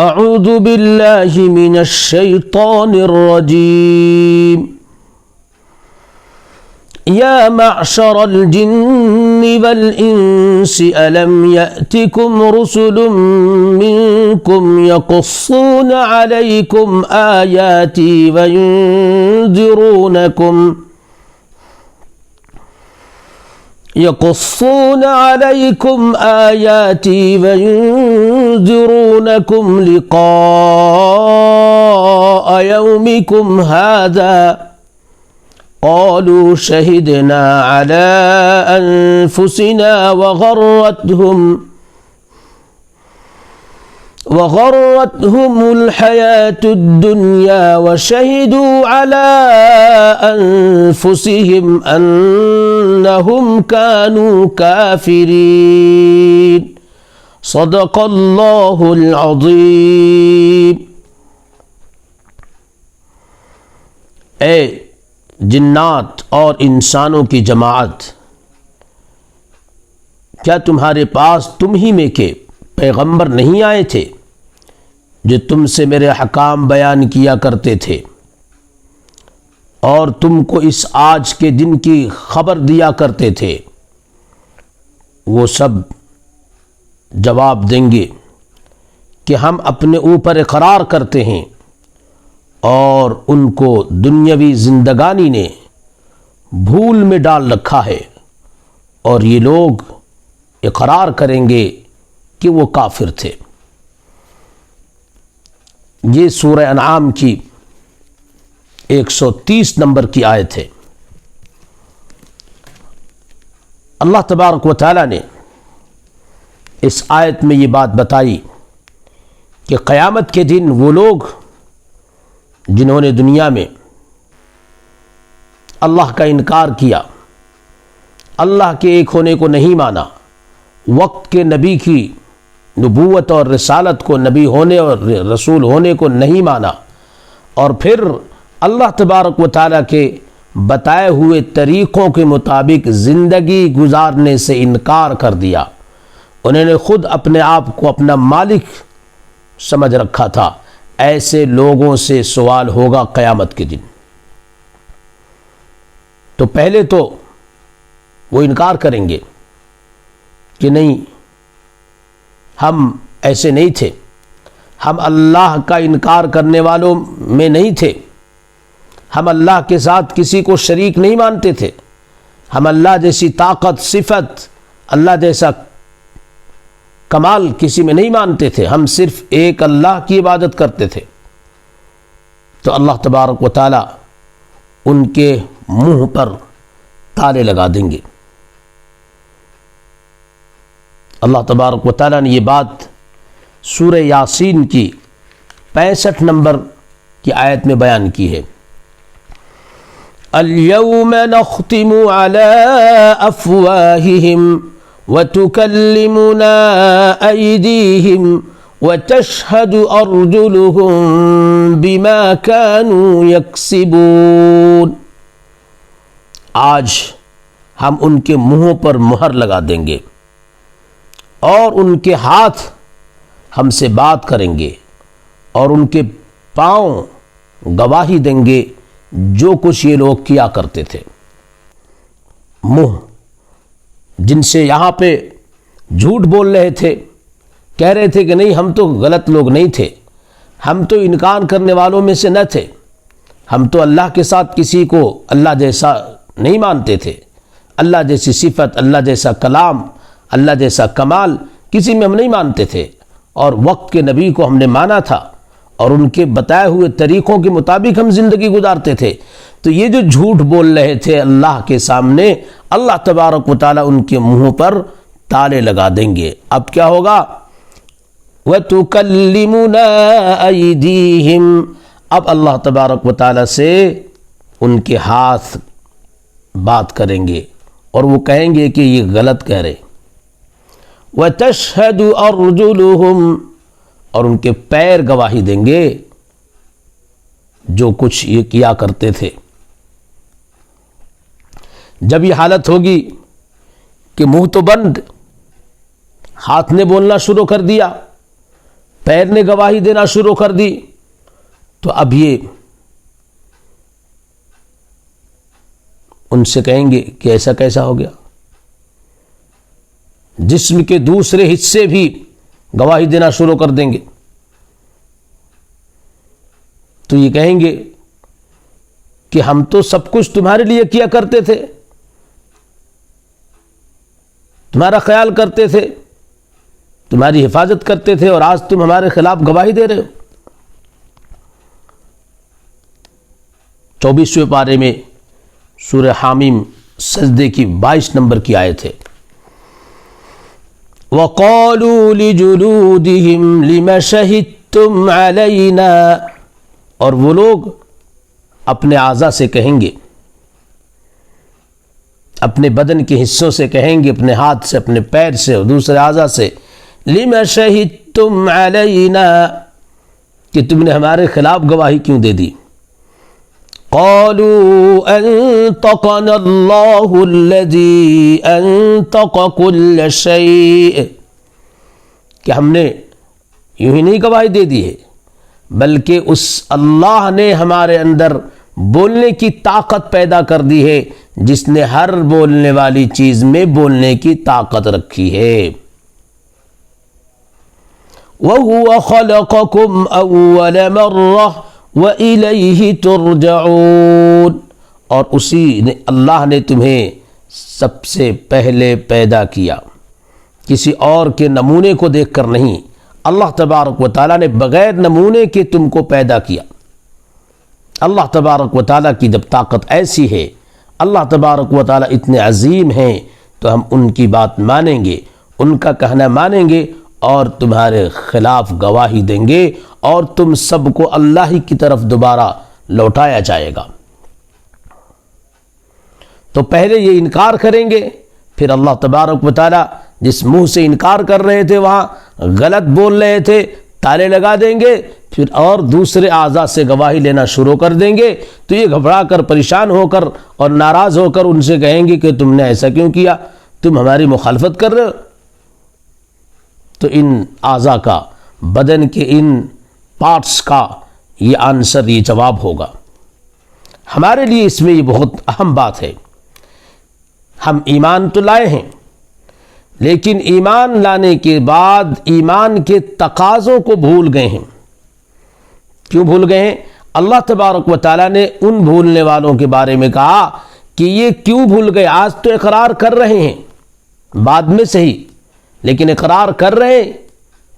اعوذ باللہ من الشیطان الرجیم یا معشر الجن والانس الم یأتکم رسل منکم یقصون علیکم آیاتی وینذرونکم يقصون عليكم آياتي وينذرونكم لقاء يومكم هذا قالوا شهدنا على أنفسنا وغرتهم الحياة الدنيا وشهدوا على أنفسهم أنهم كانوا كافرين صدق الله العظيم۔ اے جنات اور انسانوں کی جماعت، کیا تمہارے پاس تم ہی میں کے پیغمبر نہیں آئے تھے جو تم سے میرے احکام بیان کیا کرتے تھے اور تم کو اس آج کے دن کی خبر دیا کرتے تھے؟ وہ سب جواب دیں گے کہ ہم اپنے اوپر اقرار کرتے ہیں، اور ان کو دنیاوی زندگانی نے بھول میں ڈال رکھا ہے، اور یہ لوگ اقرار کریں گے کہ وہ کافر تھے۔ یہ سورہ انعام کی 130 نمبر کی آیت ہے۔ اللہ تبارک و تعالی نے اس آیت میں یہ بات بتائی کہ قیامت کے دن وہ لوگ جنہوں نے دنیا میں اللہ کا انکار کیا، اللہ کے ایک ہونے کو نہیں مانا، وقت کے نبی کی نبوت اور رسالت کو، نبی ہونے اور رسول ہونے کو نہیں مانا، اور پھر اللہ تبارک و تعالیٰ کے بتائے ہوئے طریقوں کے مطابق زندگی گزارنے سے انکار کر دیا، انہوں نے خود اپنے آپ کو اپنا مالک سمجھ رکھا تھا، ایسے لوگوں سے سوال ہوگا قیامت کے دن۔ تو پہلے تو وہ انکار کریں گے کہ نہیں، ہم ایسے نہیں تھے، ہم اللہ کا انکار کرنے والوں میں نہیں تھے، ہم اللہ کے ساتھ کسی کو شریک نہیں مانتے تھے، ہم اللہ جیسی طاقت، صفت، اللہ جیسا کمال کسی میں نہیں مانتے تھے، ہم صرف ایک اللہ کی عبادت کرتے تھے۔ تو اللہ تبارک و تعالی ان کے منہ پر تالے لگا دیں گے۔ اللہ تبارک و تعالی نے یہ بات سورہ یاسین کی 65 نمبر کی آیت میں بیان کی ہے۔ اليوم نختم على افواہہم وتكلمنا أيديهم وتشهد أرجلهم بما كانوا يكسبون۔ آج ہم ان کے منہوں پر مہر لگا دیں گے اور ان کے ہاتھ ہم سے بات کریں گے اور ان کے پاؤں گواہی دیں گے جو کچھ یہ لوگ کیا کرتے تھے۔ منہ جن سے یہاں پہ جھوٹ بول رہے تھے، کہہ رہے تھے کہ نہیں ہم تو غلط لوگ نہیں تھے، ہم تو انکار کرنے والوں میں سے نہ تھے، ہم تو اللہ کے ساتھ کسی کو اللہ جیسا نہیں مانتے تھے، اللہ جیسی صفت، اللہ جیسا کلام، اللہ جیسا کمال کسی میں ہم نہیں مانتے تھے، اور وقت کے نبی کو ہم نے مانا تھا اور ان کے بتائے ہوئے طریقوں کے مطابق ہم زندگی گزارتے تھے۔ تو یہ جو جھوٹ بول رہے تھے اللہ کے سامنے، اللہ تبارک و تعالیٰ ان کے منہوں پر تالے لگا دیں گے۔ اب کیا ہوگا؟ وَتُكَلِّمُنَا أَيْدِيهِمْ، اب اللہ تبارک و تعالیٰ سے ان کے ہاتھ بات کریں گے اور وہ کہیں گے کہ یہ غلط کہہ رہے۔ وَتَشْهَدُ أَرْجُلُهُمْ، اور ان کے پیر گواہی دیں گے جو کچھ یہ کیا کرتے تھے۔ جب یہ حالت ہوگی کہ منہ تو بند، ہاتھ نے بولنا شروع کر دیا، پیر نے گواہی دینا شروع کر دی، تو اب یہ ان سے کہیں گے کہ ایسا کیسا ہو گیا؟ جسم کے دوسرے حصے بھی گواہی دینا شروع کر دیں گے، تو یہ کہیں گے کہ ہم تو سب کچھ تمہارے لیے کیا کرتے تھے، تمہارا خیال کرتے تھے، تمہاری حفاظت کرتے تھے، اور آج تم ہمارے خلاف گواہی دے رہے ہو۔ 24ویں پارے میں سورہ حامیم سجدے کی 22 نمبر کی آیت ہے۔ وَقَالُوا لِجُلُودِهِمْ لِمَ شَهِدتُّمْ عَلَيْنَا، اور وہ لوگ اپنے اعضاء سے کہیں گے، اپنے بدن کے حصوں سے کہیں گے، اپنے ہاتھ سے، اپنے پیر سے اور دوسرے اعضاء سے، لِمَ شَهِدتُّمْ عَلَيْنَا، کہ تم نے ہمارے خلاف گواہی کیوں دے دی؟ قالوا انطقنا الله الذي انطق كل شيء، کہ ہم نے یوں ہی نہیں گواہی دے دی ہے، بلکہ اس اللہ نے ہمارے اندر بولنے کی طاقت پیدا کر دی ہے، جس نے ہر بولنے والی چیز میں بولنے کی طاقت رکھی ہے۔ وَهُوَ خَلَقَكُمْ أَوَّلَ مَرَّةٍ وَإِلَيْهِ تُرْجَعُونَ، اور اسی نے اللہ نے تمہیں سب سے پہلے پیدا کیا، کسی اور کے نمونے کو دیکھ کر نہیں، اللہ تبارک و تعالیٰ نے بغیر نمونے کے تم کو پیدا کیا۔ اللہ تبارک و تعالیٰ کی جب طاقت ایسی ہے، اللہ تبارک و تعالیٰ اتنے عظیم ہیں، تو ہم ان کی بات مانیں گے، ان کا کہنا مانیں گے، اور تمہارے خلاف گواہی دیں گے، اور تم سب کو اللہ ہی کی طرف دوبارہ لوٹایا جائے گا۔ تو پہلے یہ انکار کریں گے، پھر اللہ تبارک و تعالیٰ جس منہ سے انکار کر رہے تھے، وہاں غلط بول رہے تھے، تالے لگا دیں گے، پھر اور دوسرے اعضاء سے گواہی لینا شروع کر دیں گے، تو یہ گھبرا کر، پریشان ہو کر اور ناراض ہو کر ان سے کہیں گے کہ تم نے ایسا کیوں کیا، تم ہماری مخالفت کر رہے ہو۔ تو ان اعضاء کا، بدن کے ان پارٹس کا یہ آنسر، یہ جواب ہوگا۔ ہمارے لیے اس میں یہ بہت اہم بات ہے۔ ہم ایمان تو لائے ہیں، لیکن ایمان لانے کے بعد ایمان کے تقاضوں کو بھول گئے ہیں۔ کیوں بھول گئے ہیں؟ اللہ تبارک و تعالیٰ نے ان بھولنے والوں کے بارے میں کہا کہ یہ کیوں بھول گئے؟ آج تو اقرار کر رہے ہیں، بعد میں صحیح، لیکن اقرار کر رہے ہیں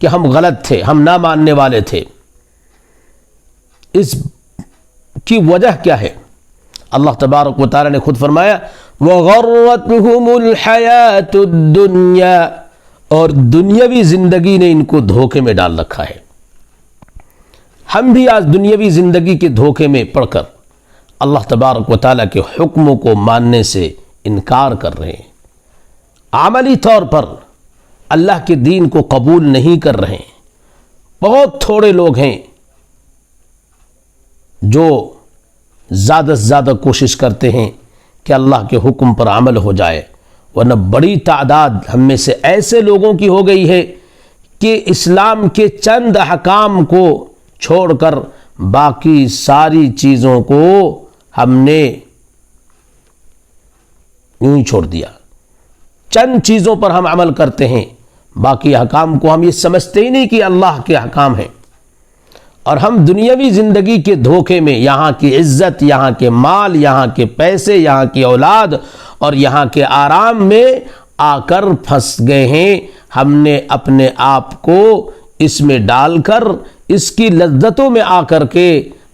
کہ ہم غلط تھے، ہم نہ ماننے والے تھے۔ اس کی وجہ کیا ہے؟ اللہ تبارک و تعالیٰ نے خود فرمایا وَغَرَّتْهُمُ الْحَيَاةُ الدُّنْيَا، اور دنیاوی زندگی نے ان کو دھوکے میں ڈال رکھا ہے۔ ہم بھی آج دنیاوی زندگی کے دھوکے میں پڑ کر اللہ تبارک و تعالیٰ کے حکموں کو ماننے سے انکار کر رہے ہیں، عملی طور پر اللہ کے دین کو قبول نہیں کر رہے ہیں۔ بہت تھوڑے لوگ ہیں جو زیادہ سے زیادہ کوشش کرتے ہیں کہ اللہ کے حکم پر عمل ہو جائے، ورنہ بڑی تعداد ہم میں سے ایسے لوگوں کی ہو گئی ہے کہ اسلام کے چند احکام کو چھوڑ کر باقی ساری چیزوں کو ہم نے یوں ہی چھوڑ دیا۔ چند چیزوں پر ہم عمل کرتے ہیں، باقی احکام کو ہم یہ سمجھتے ہی نہیں کہ اللہ کے احکام ہیں، اور ہم دنیاوی زندگی کے دھوکے میں، یہاں کی عزت، یہاں کے مال، یہاں کے پیسے، یہاں کی اولاد اور یہاں کے آرام میں آ کر پھنس گئے ہیں۔ ہم نے اپنے آپ کو اس میں ڈال کر، اس کی لذتوں میں آ کر کے،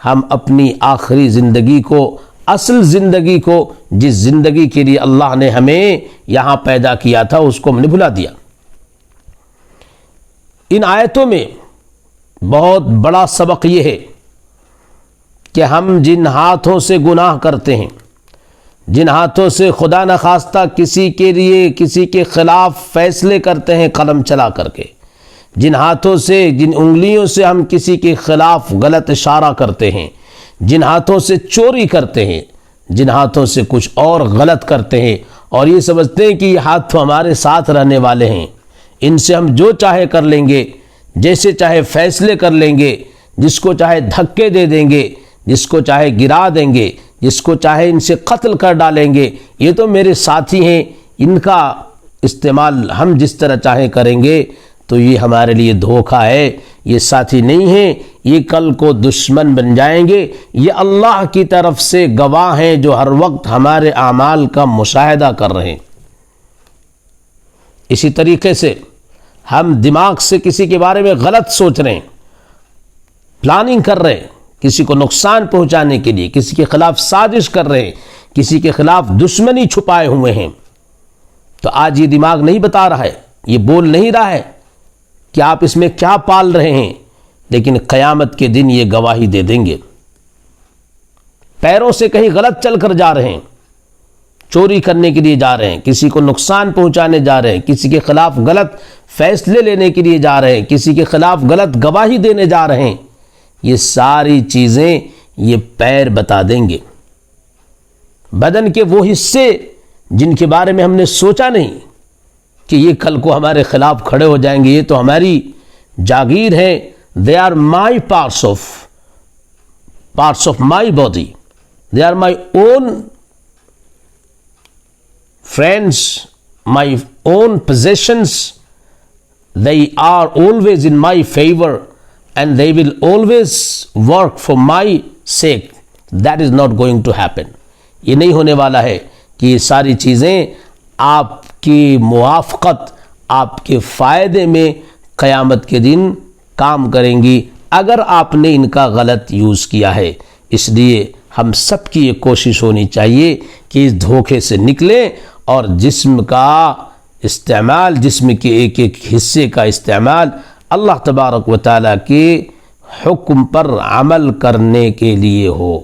ہم اپنی آخری زندگی کو، اصل زندگی کو، جس زندگی کے لیے اللہ نے ہمیں یہاں پیدا کیا تھا، اس کو ہم نے بھلا دیا۔ ان آیتوں میں بہت بڑا سبق یہ ہے کہ ہم جن ہاتھوں سے گناہ کرتے ہیں، جن ہاتھوں سے خدا نخواستہ کسی کے لیے، کسی کے خلاف فیصلے کرتے ہیں قلم چلا کر کے، جن ہاتھوں سے، جن انگلیوں سے ہم کسی کے خلاف غلط اشارہ کرتے ہیں، جن ہاتھوں سے چوری کرتے ہیں، جن ہاتھوں سے کچھ اور غلط کرتے ہیں، اور یہ سمجھتے ہیں کہ یہ ہاتھ تو ہمارے ساتھ رہنے والے ہیں، ان سے ہم جو چاہے کر لیں گے، جیسے چاہے فیصلے کر لیں گے، جس کو چاہے دھکے دے دیں گے، جس کو چاہے گرا دیں گے، جس کو چاہے ان سے قتل کر ڈالیں گے، یہ تو میرے ساتھی ہیں، ان کا استعمال ہم جس طرح چاہیں کریں گے، تو یہ ہمارے لیے دھوکہ ہے، یہ ساتھی نہیں ہیں، یہ کل کو دشمن بن جائیں گے۔ یہ اللہ کی طرف سے گواہ ہیں جو ہر وقت ہمارے اعمال کا مشاہدہ کر رہے ہیں۔ اسی طریقے سے ہم دماغ سے کسی کے بارے میں غلط سوچ رہے ہیں، پلاننگ کر رہے ہیں، کسی کو نقصان پہنچانے کے لیے، کسی کے خلاف سازش کر رہے ہیں، کسی کے خلاف دشمنی چھپائے ہوئے ہیں، تو آج یہ دماغ نہیں بتا رہا ہے، یہ بول نہیں رہا ہے کہ آپ اس میں کیا پال رہے ہیں، لیکن قیامت کے دن یہ گواہی دے دیں گے۔ پیروں سے کہیں غلط چل کر جا رہے ہیں، چوری کرنے کے لیے جا رہے ہیں، کسی کو نقصان پہنچانے جا رہے ہیں، کسی کے خلاف غلط فیصلے لینے کے لیے جا رہے ہیں، کسی کے خلاف غلط گواہی دینے جا رہے ہیں، یہ ساری چیزیں یہ پیر بتا دیں گے۔ بدن کے وہ حصے جن کے بارے میں ہم نے سوچا نہیں کہ یہ کل کو ہمارے خلاف کھڑے ہو جائیں گے، یہ تو ہماری جاگیر ہے، they are my parts of my body, they are my own friends, my own possessions, they are always in my favor and they will always work for my sake. That is not going to happen. یہ نہیں ہونے والا ہے کہ یہ ساری چیزیں آپ کی موافقت، آپ کے فائدے میں قیامت کے دن کام کریں گی اگر آپ نے ان کا غلط یوز کیا ہے۔ اس لیے ہم سب کی یہ کوشش ہونی چاہیے کہ اس دھوکے سے نکلیں اور جسم کا استعمال، جسم کے ایک ایک حصے کا استعمال اللہ تبارک و تعالیٰ کے حکم پر عمل کرنے کے لیے ہو۔